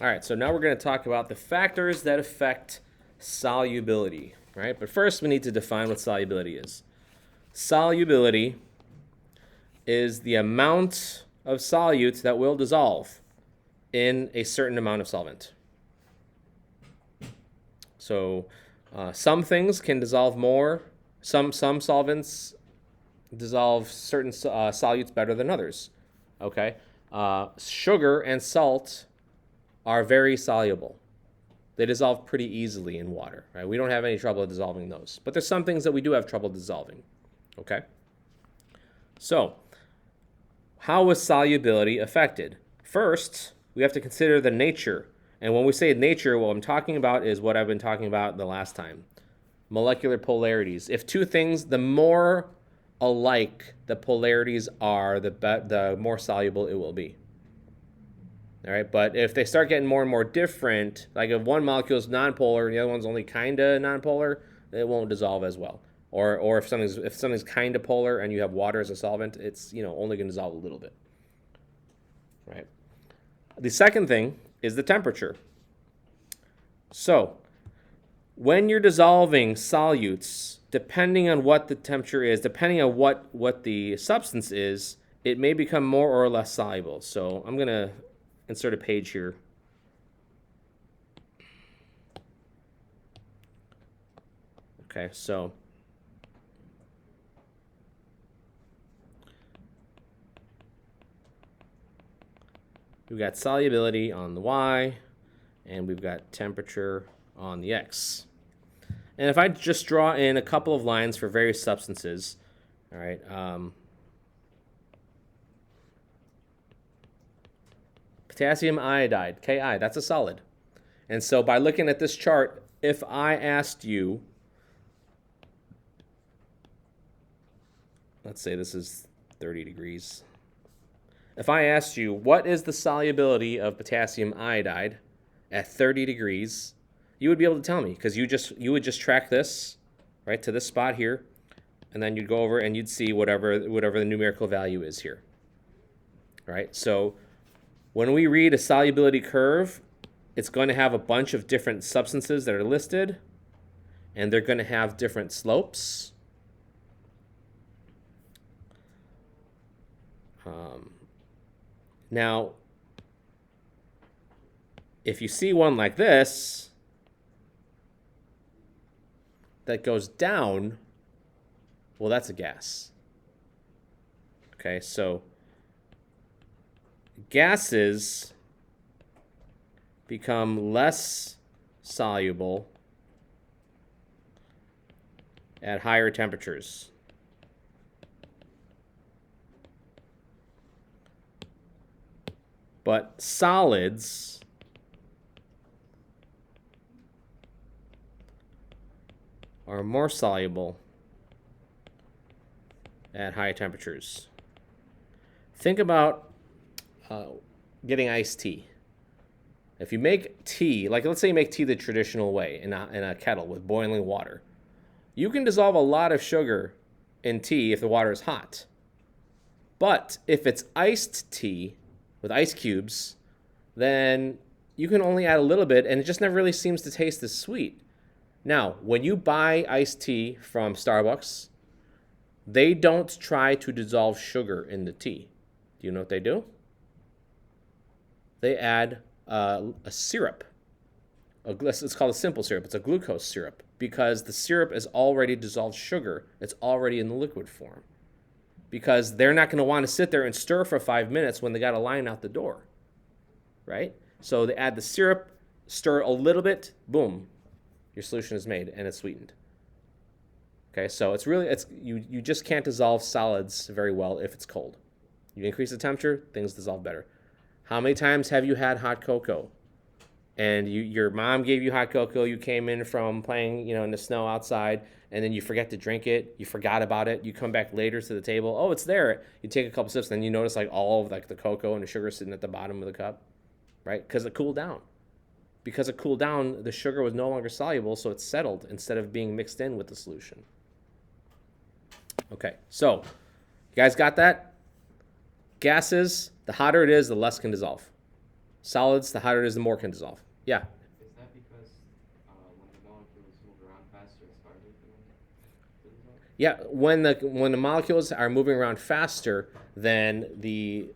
All right, so now we're going to talk about the factors that affect solubility, right? But first, we need to define what solubility is. Solubility is the amount of solute that will dissolve in a certain amount of solvent. So some things can dissolve more. Some solvents dissolve certain solutes better than others. Okay, sugar and salt are very soluble. They dissolve pretty easily in water. Right? We don't have any trouble dissolving those. But there's some things that we do have trouble dissolving. Okay. So, how is solubility affected? First, we have to consider the nature. And when we say nature, what I'm talking about is what I've been talking about the last time. Molecular polarities. If two things, the more alike the polarities are, the more soluble it will be. All right, but if they start getting more and more different, like if one molecule is nonpolar and the other one's only kind of nonpolar, it won't dissolve as well. Or if something's kind of polar and you have water as a solvent, it's only going to dissolve a little bit. Right. The second thing is the temperature. So, when you're dissolving solutes, depending on what the temperature is, depending on what the substance is, it may become more or less soluble. So I'm going to insert a page here. Okay, so we've got solubility on the Y, and we've got temperature on the X. And if I just draw in a couple of lines for various substances, all right, potassium iodide, Ki, that's a solid. And so by looking at this chart, if I asked you, let's say this is 30 degrees. If I asked you, what is the solubility of potassium iodide at 30 degrees, you would be able to tell me, because you would just track this, right, to this spot here, and then you'd go over and you'd see whatever the numerical value is here. All right, so when we read a solubility curve, it's going to have a bunch of different substances that are listed, and they're going to have different slopes. Now, if you see one like this that goes down, well, that's a gas. Okay, so gases become less soluble at higher temperatures. But solids are more soluble at high temperatures. Think about getting iced tea. If you make tea, like let's say you make tea the traditional way in a kettle with boiling water, you can dissolve a lot of sugar in tea if the water is hot. But if it's iced tea with ice cubes, then you can only add a little bit, and it just never really seems to taste as sweet. Now, when you buy iced tea from Starbucks, they don't try to dissolve sugar in the tea. Do you know what they do? They add a syrup. It's called a simple syrup. It's a glucose syrup because the syrup is already dissolved sugar. It's already in the liquid form. Because they're not going to want to sit there and stir for 5 minutes when they got a line out the door, right? So they add the syrup, stir a little bit, boom, your solution is made and it's sweetened. Okay, so you just can't dissolve solids very well if it's cold. You increase the temperature, things dissolve better. How many times have you had hot cocoa? And your mom gave you hot cocoa, you came in from playing, in the snow outside, and then you forget to drink it, you forgot about it, you come back later to the table, oh, it's there. You take a couple sips, and then you notice all of the cocoa and the sugar sitting at the bottom of the cup, right? Because it cooled down. Because it cooled down, the sugar was no longer soluble, so it settled instead of being mixed in with the solution. Okay, so you guys got that? Gases, the hotter it is, the less can dissolve. Solids, the hotter it is, the more it can dissolve. Yeah. Is that because when the molecules move around faster, it's harder for them to dissolve? Yeah, when the molecules are moving around faster, then the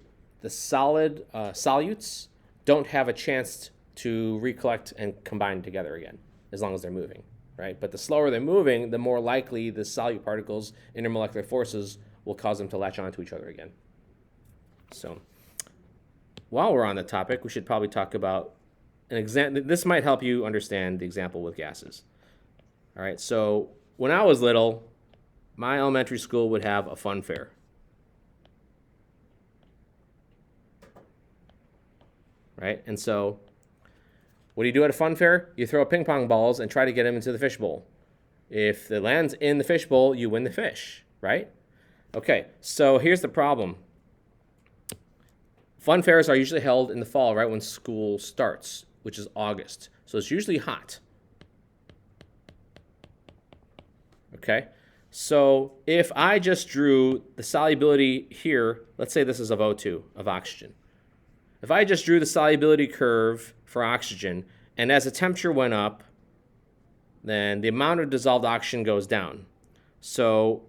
solid solutes don't have a chance to recollect and combine together again, as long as they're moving, right? But the slower they're moving, the more likely the solute particles, intermolecular forces, will cause them to latch onto each other again. So, while we're on the topic, we should probably talk about an example. This might help you understand the example with gases. All right, so when I was little, my elementary school would have a fun fair. Right? And so, what do you do at a fun fair? You throw ping pong balls and try to get them into the fish bowl. If it lands in the fish bowl, you win the fish, right? Okay, so here's the problem. Fun fairs are usually held in the fall, right when school starts, which is August. So it's usually hot. Okay? So if I just drew the solubility here, let's say this is of O2, of oxygen. If I just drew the solubility curve for oxygen, and as the temperature went up, then the amount of dissolved oxygen goes down. So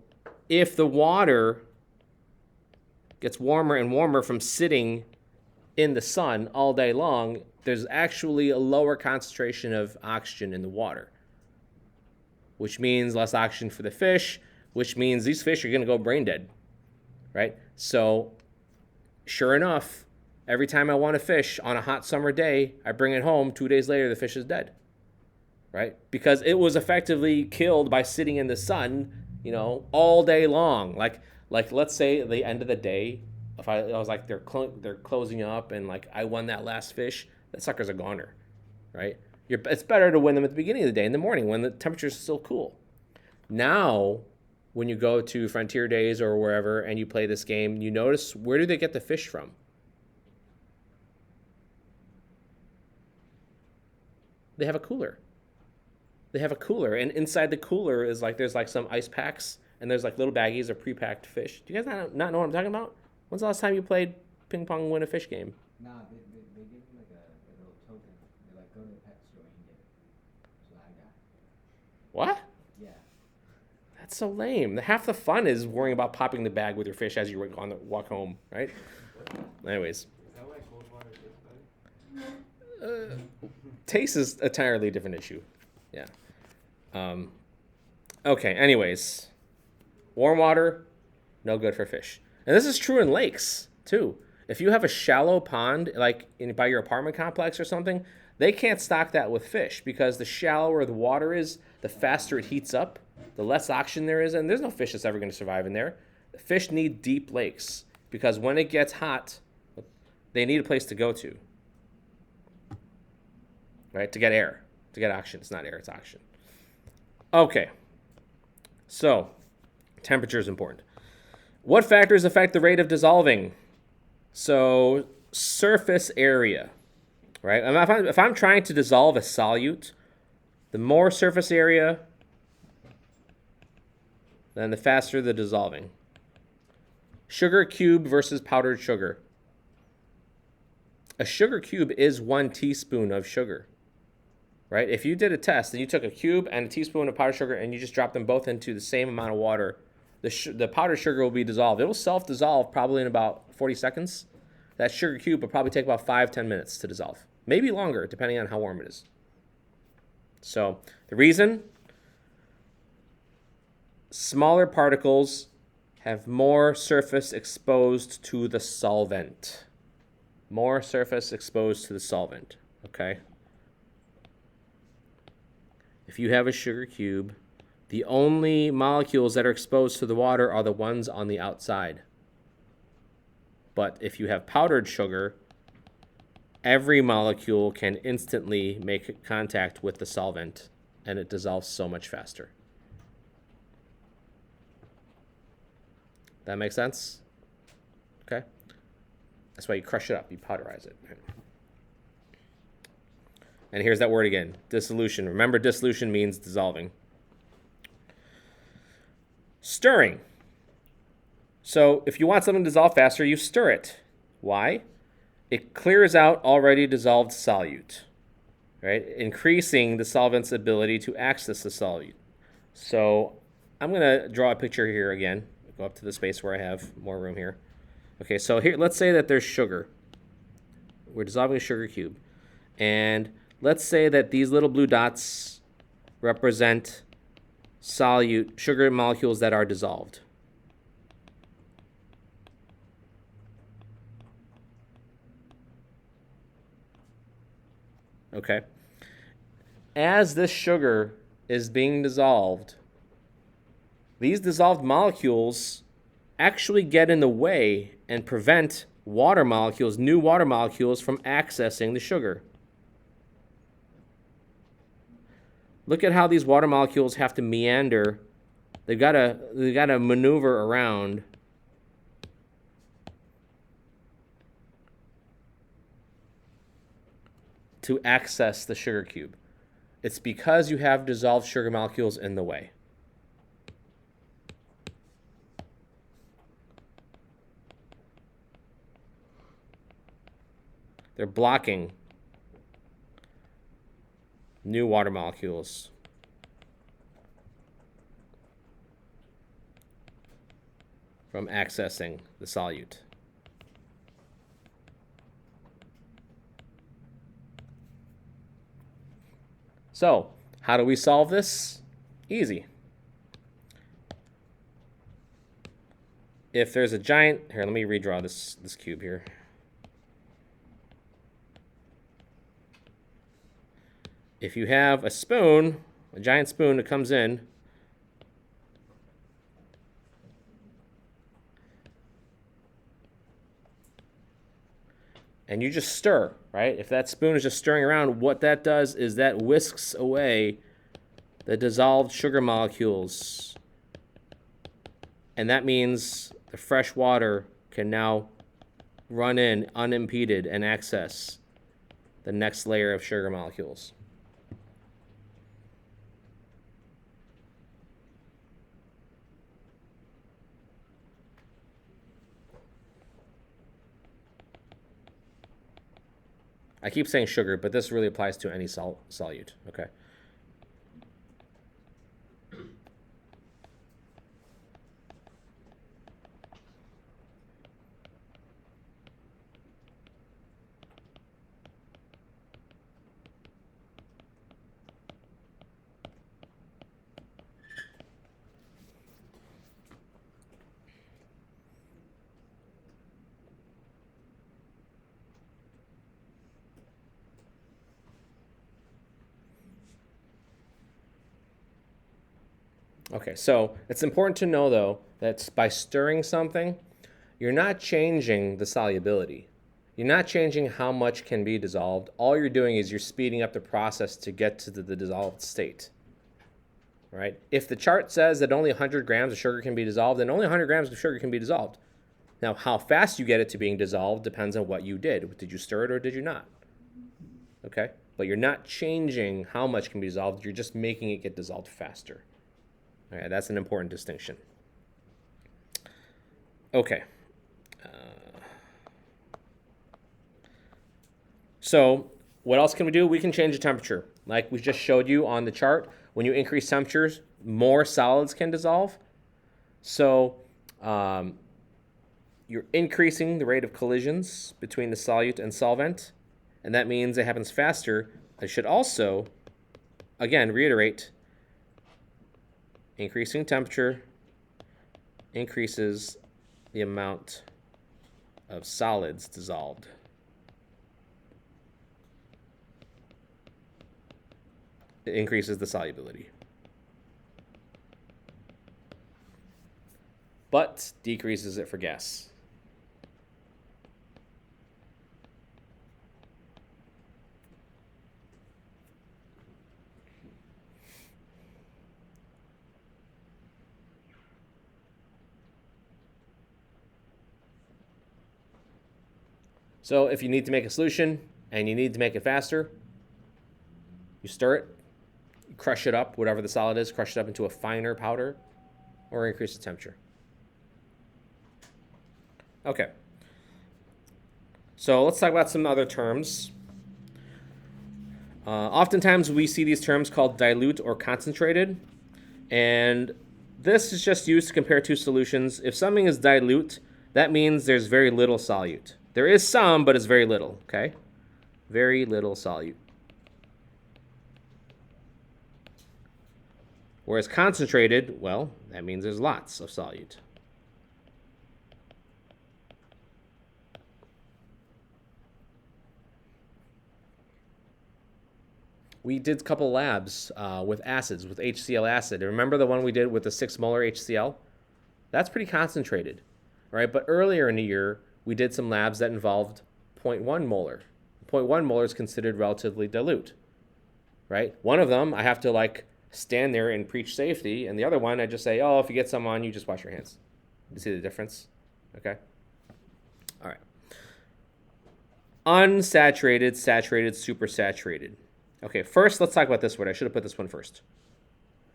if the water gets warmer and warmer from sitting in the sun all day long, there's actually a lower concentration of oxygen in the water, which means less oxygen for the fish, which means these fish are going to go brain dead, right? So sure enough, every time I want a fish on a hot summer day, I bring it home. 2 days later, the fish is dead, right? Because it was effectively killed by sitting in the sun, all day long. Like let's say at the end of the day, if I was like they're closing up and like I won that last fish, that sucker's a goner, right? It's better to win them at the beginning of the day, in the morning, when the temperature's still cool. Now, when you go to Frontier Days or wherever and you play this game, you notice, where do they get the fish from? They have a cooler. And inside the cooler is there's some ice packs, and there's little baggies of pre-packed fish. Do you guys not know what I'm talking about? When's the last time you played ping pong win a fish game? Nah, they give you a little token. They go to the pet store and get it. That's what I got. What? Yeah. That's so lame. Half the fun is worrying about popping the bag with your fish as you walk home, right? Anyways. Is that why cold water tastes better? Taste is an entirely different issue. Yeah. Okay, anyways. Warm water, no good for fish. And this is true in lakes, too. If you have a shallow pond, by your apartment complex or something, they can't stock that with fish, because the shallower the water is, the faster it heats up, the less oxygen there is, and there's no fish that's ever going to survive in there. Fish need deep lakes, because when it gets hot, they need a place to go to, right, to get air, to get oxygen. It's not air, it's oxygen. Okay, so temperature is important. What factors affect the rate of dissolving? So surface area, right? If I'm trying to dissolve a solute, the more surface area, then the faster the dissolving. Sugar cube versus powdered sugar. A sugar cube is 1 teaspoon of sugar, right? If you did a test and you took a cube and a teaspoon of powdered sugar and you just dropped them both into the same amount of water, the powdered sugar will be dissolved. It will self-dissolve probably in about 40 seconds. That sugar cube will probably take about 5-10 minutes to dissolve. Maybe longer, depending on how warm it is. So the reason, smaller particles have more surface exposed to the solvent. More surface exposed to the solvent, okay? If you have a sugar cube, the only molecules that are exposed to the water are the ones on the outside. But if you have powdered sugar, every molecule can instantly make contact with the solvent, and it dissolves so much faster. That make sense? Okay? That's why you crush it up, you powderize it. And here's that word again, dissolution. Remember, dissolution means dissolving. Stirring. So if you want something to dissolve faster, you stir it. Why? it clears out already dissolved solute, right? Increasing the solvent's ability to access the solute. So I'm going to draw a picture here again. Go up to the space where I have more room here. Okay, so here, let's say that there's sugar. We're dissolving a sugar cube. And let's say that these little blue dots represent solute sugar molecules that are dissolved. Okay. As this sugar is being dissolved, these dissolved molecules actually get in the way and prevent water molecules, new water molecules, from accessing the sugar. Look at how these water molecules have to meander. They've got to maneuver around to access the sugar cube. It's because you have dissolved sugar molecules in the way. They're blocking new water molecules from accessing the solute. So, how do we solve this? Easy. If there's a giant, here, let me redraw this cube here. If you have a spoon, a giant spoon that comes in, and you just stir, right? If that spoon is just stirring around, what that does is that whisks away the dissolved sugar molecules. And that means the fresh water can now run in unimpeded and access the next layer of sugar molecules. I keep saying sugar, but this really applies to any solute, okay? Okay, so it's important to know, though, that by stirring something, you're not changing the solubility. You're not changing how much can be dissolved. All you're doing is you're speeding up the process to get to the dissolved state. Right? If the chart says that only 100 grams of sugar can be dissolved, then only 100 grams of sugar can be dissolved. Now, how fast you get it to being dissolved depends on what you did. Did you stir it or did you not? Okay? But you're not changing how much can be dissolved. You're just making it get dissolved faster. All right, that's an important distinction. Okay. So what else can we do? We can change the temperature. Like we just showed you on the chart, when you increase temperatures, more solids can dissolve. So you're increasing the rate of collisions between the solute and solvent, and that means it happens faster. I should also, again, reiterate, increasing temperature increases the amount of solids dissolved. It increases the solubility, but decreases it for gas. So if you need to make a solution and you need to make it faster, you stir it, you crush it up, whatever the solid is, crush it up into a finer powder, or increase the temperature. Okay. So let's talk about some other terms. Oftentimes we see these terms called dilute or concentrated, and this is just used to compare two solutions. If something is dilute, that means there's very little solute. There is some, but it's very little, okay? Very little solute. Whereas concentrated, well, that means there's lots of solute. We did a couple labs with acids, with HCl acid. Remember the one we did with the 6 molar HCl? That's pretty concentrated, right? But earlier in the year, we did some labs that involved 0.1 molar. 0.1 molar is considered relatively dilute, right? One of them, I have to like stand there and preach safety, and the other one, I just say, oh, if you get some on you, just wash your hands. You see the difference? Okay? All right. Unsaturated, saturated, supersaturated. Okay, first let's talk about this word. I should have put this one first.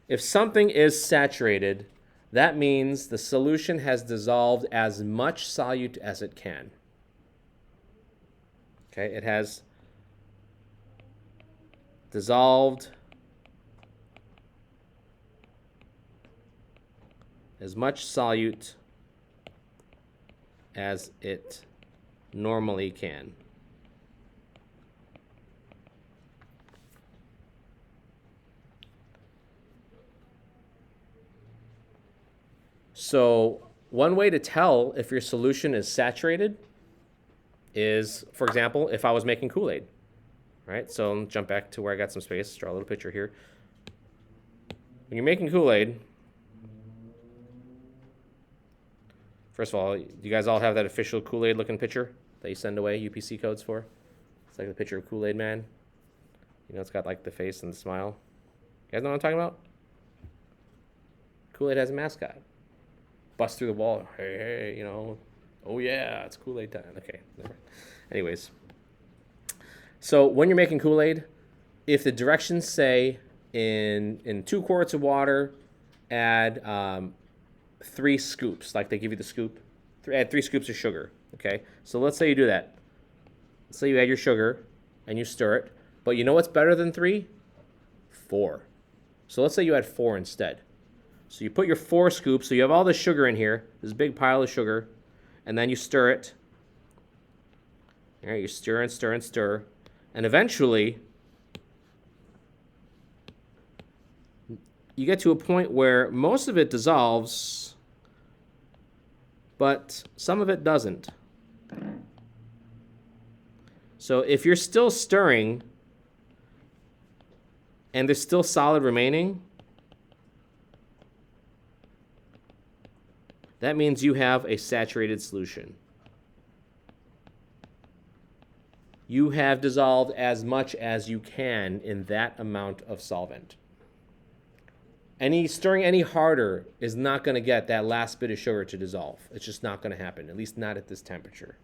If something is saturated, that means the solution has dissolved as much solute as it can. Okay, it has dissolved as much solute as it normally can. So one way to tell if your solution is saturated is, for example, if I was making Kool-Aid, right? So I'll jump back to where I got some space, draw a little picture here. When you're making Kool-Aid, first of all, you guys all have that official Kool-Aid looking picture that you send away UPC codes for? It's like the picture of Kool-Aid Man. You know, it's got like the face and the smile. You guys know what I'm talking about? Kool-Aid has a mascot. Bust through the wall. Hey, hey, you know. Oh, yeah, it's Kool-Aid time. Okay, never mind. Anyways. So when you're making Kool-Aid, if the directions say in 2 quarts of water, add 3 scoops, like they give you the scoop, add 3 scoops of sugar, okay? So let's say you do that. Let's say you add your sugar and you stir it, but you know what's better than 3? 4. So let's say you add 4 instead. So you put your 4 scoops, so you have all this sugar in here, this big pile of sugar, and then you stir it. All right, you stir and stir and stir, and eventually you get to a point where most of it dissolves, but some of it doesn't. So if you're still stirring and there's still solid remaining, that means you have a saturated solution. You have dissolved as much as you can in that amount of solvent. Stirring any harder is not going to get that last bit of sugar to dissolve. It's just not going to happen, at least not at this temperature.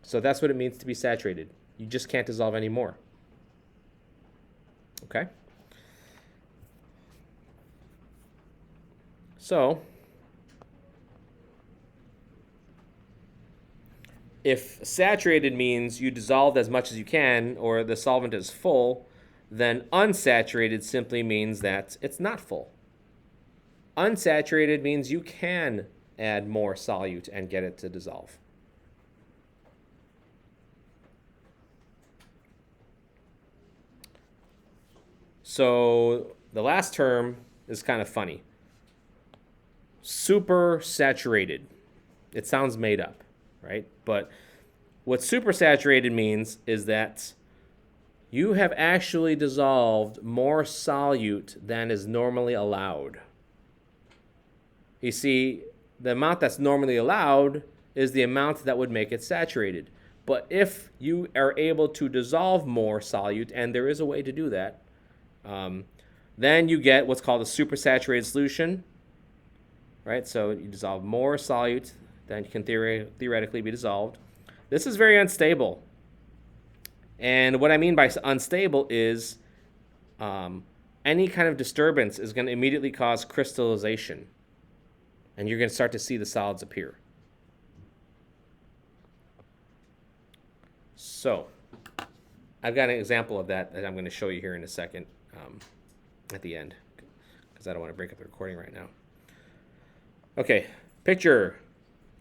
So that's what it means to be saturated. You just can't dissolve any more. Okay? So, if saturated means you dissolved as much as you can, or the solvent is full, then unsaturated simply means that it's not full. Unsaturated means you can add more solute and get it to dissolve. So the last term is kind of funny. Supersaturated. It sounds made up, right? But what supersaturated means is that you have actually dissolved more solute than is normally allowed. You see, the amount that's normally allowed is the amount that would make it saturated. But if you are able to dissolve more solute, and there is a way to do that, then you get what's called a supersaturated solution, right? So you dissolve more solute than can theoretically be dissolved. This is very unstable. And what I mean by unstable is any kind of disturbance is going to immediately cause crystallization. And you're going to start to see the solids appear. So I've got an example of that I'm going to show you here in a second at the end, because I don't want to break up the recording right now. Okay, picture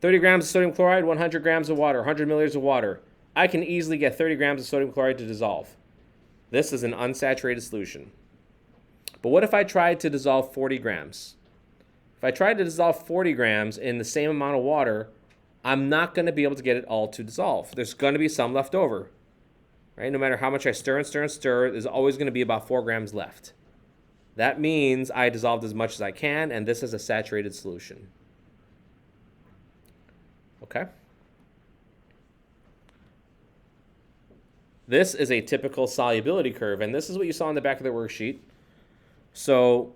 30 grams of sodium chloride, 100 grams of water, 100 milliliters of water. I can easily get 30 grams of sodium chloride to dissolve. This is an unsaturated solution. But what if I tried to dissolve 40 grams? If I tried to dissolve 40 grams in the same amount of water, I'm not going to be able to get it all to dissolve. There's going to be some left over. Right? No matter how much I stir and stir and stir, there's always going to be about 4 grams left. That means I dissolved as much as I can, and this is a saturated solution. Okay? This is a typical solubility curve, and this is what you saw in the back of the worksheet. So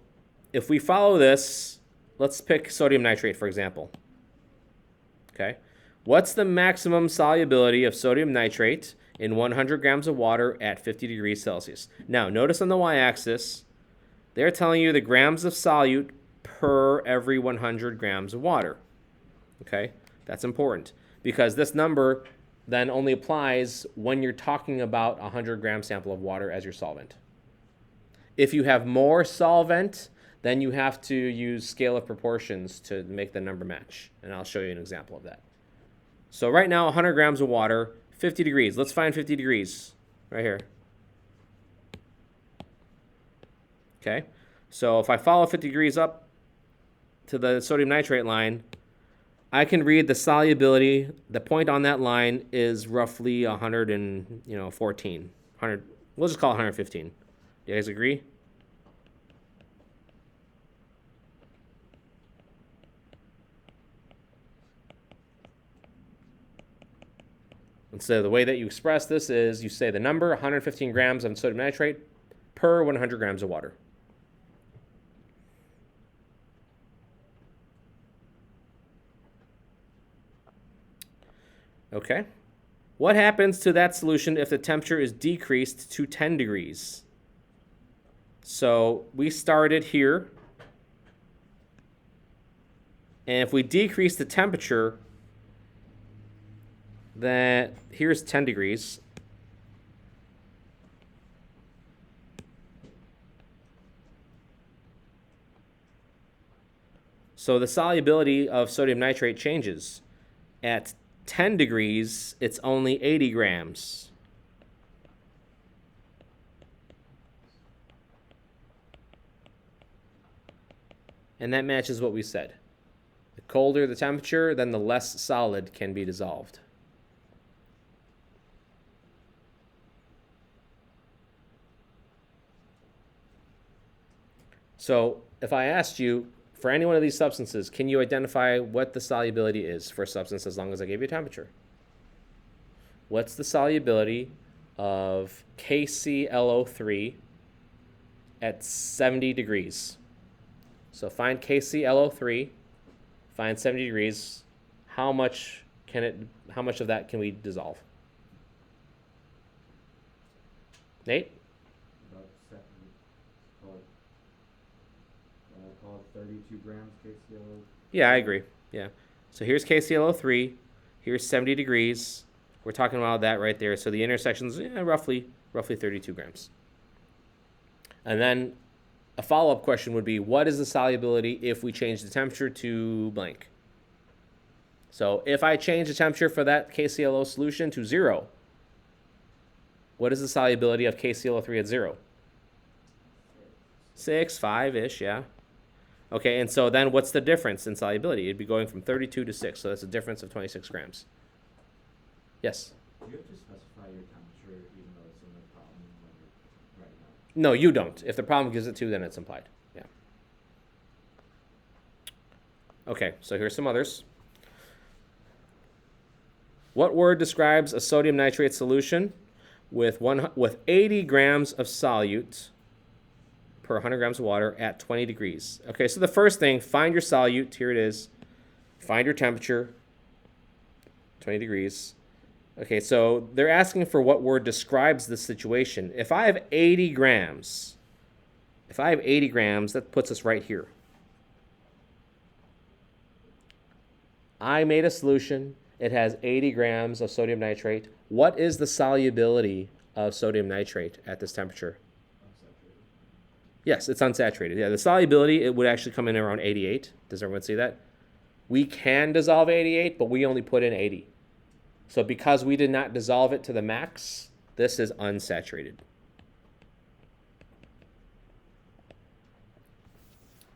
if we follow this, let's pick sodium nitrate, for example. Okay? What's the maximum solubility of sodium nitrate in 100 grams of water at 50 degrees Celsius? Now, notice on the y-axis, they're telling you the grams of solute per every 100 grams of water. Okay? That's important, because this number then only applies when you're talking about a 100-gram sample of water as your solvent. If you have more solvent, then you have to use scale of proportions to make the number match, and I'll show you an example of that. So right now, 100 grams of water, 50 degrees. Let's find 50 degrees right here. Okay, so if I follow 50 degrees up to the sodium nitrate line, I can read the solubility. The point on that line is roughly 114. 100. We'll just call it 115. Do you guys agree? And so the way that you express this is you say the number, 115 grams of sodium nitrate per 100 grams of water. Okay. What happens to that solution if the temperature is decreased to 10 degrees? So we started here. And if we decrease the temperature, then here's 10 degrees. So the solubility of sodium nitrate changes. At 10 degrees, it's only 80 grams. And that matches what we said. The colder the temperature, then the less solid can be dissolved. So if I asked you, for any one of these substances, can you identify what the solubility is for a substance as long as I gave you a temperature? What's the solubility of KClO3 at 70 degrees? So find KClO3, find 70 degrees. How much of that can we dissolve? Nate? About 70. Call it 32 grams KClO. Yeah, I agree. Yeah. So here's KClO3. Here's 70 degrees. We're talking about that right there. So the intersection's roughly 32 grams. And then a follow-up question would be, what is the solubility if we change the temperature to blank? So if I change the temperature for that KClO solution to 0, what is the solubility of KClO3 at 0? 6, 5-ish, yeah. Okay, and so then what's the difference in solubility? It'd be going from 32 to 6, so that's a difference of 26 grams. Yes? Do you have to specify your temperature even though it's in the problem when you're writing out? No, you don't. If the problem gives it to, then it's implied. Yeah. Okay, so here's some others. What word describes a sodium nitrate solution with 80 grams of solute per 100 grams of water at 20 degrees? Okay, so the first thing, find your solute. Here it is. Find your temperature, 20 degrees. Okay, so they're asking for what word describes this situation. If I have 80 grams, that puts us right here. I made a solution. It has 80 grams of sodium nitrate. What is the solubility of sodium nitrate at this temperature? Unsaturated. Yes, it's unsaturated. Yeah, the solubility, it would actually come in around 88. Does everyone see that? We can dissolve 88, but we only put in 80. So because we did not dissolve it to the max, this is unsaturated.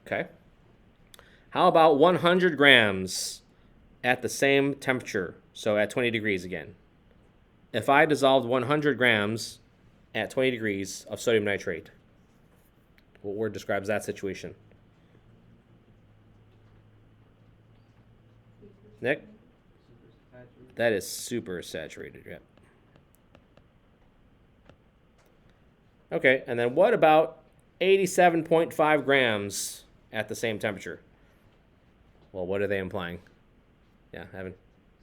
Okay. How about 100 grams at the same temperature, so at 20 degrees again? If I dissolved 100 grams at 20 degrees of sodium nitrate, what word describes that situation? Nick? Supersaturated. That is super saturated, yep. Okay, and then what about 87.5 grams at the same temperature? Well, what are they implying? Yeah, Evan.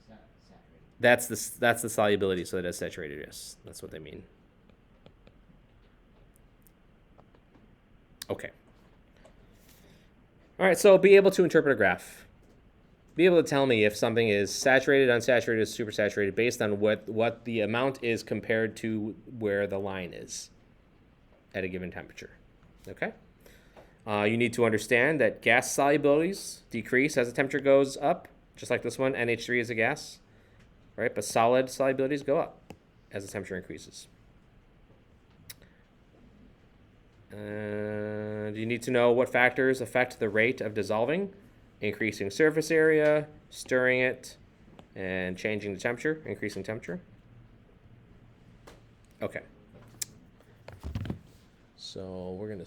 Saturated. That's the solubility, so it is saturated. Yes, that's what they mean. Okay. All right, so be able to interpret a graph. Be able to tell me if something is saturated, unsaturated, supersaturated based on what the amount is compared to where the line is at a given temperature. Okay? You need to understand that gas solubilities decrease as the temperature goes up, just like this one, NH3 is a gas, right? But solid solubilities go up as the temperature increases. You need to know what factors affect the rate of dissolving: increasing surface area, stirring it, and changing the temperature, increasing temperature. Okay. So we're going to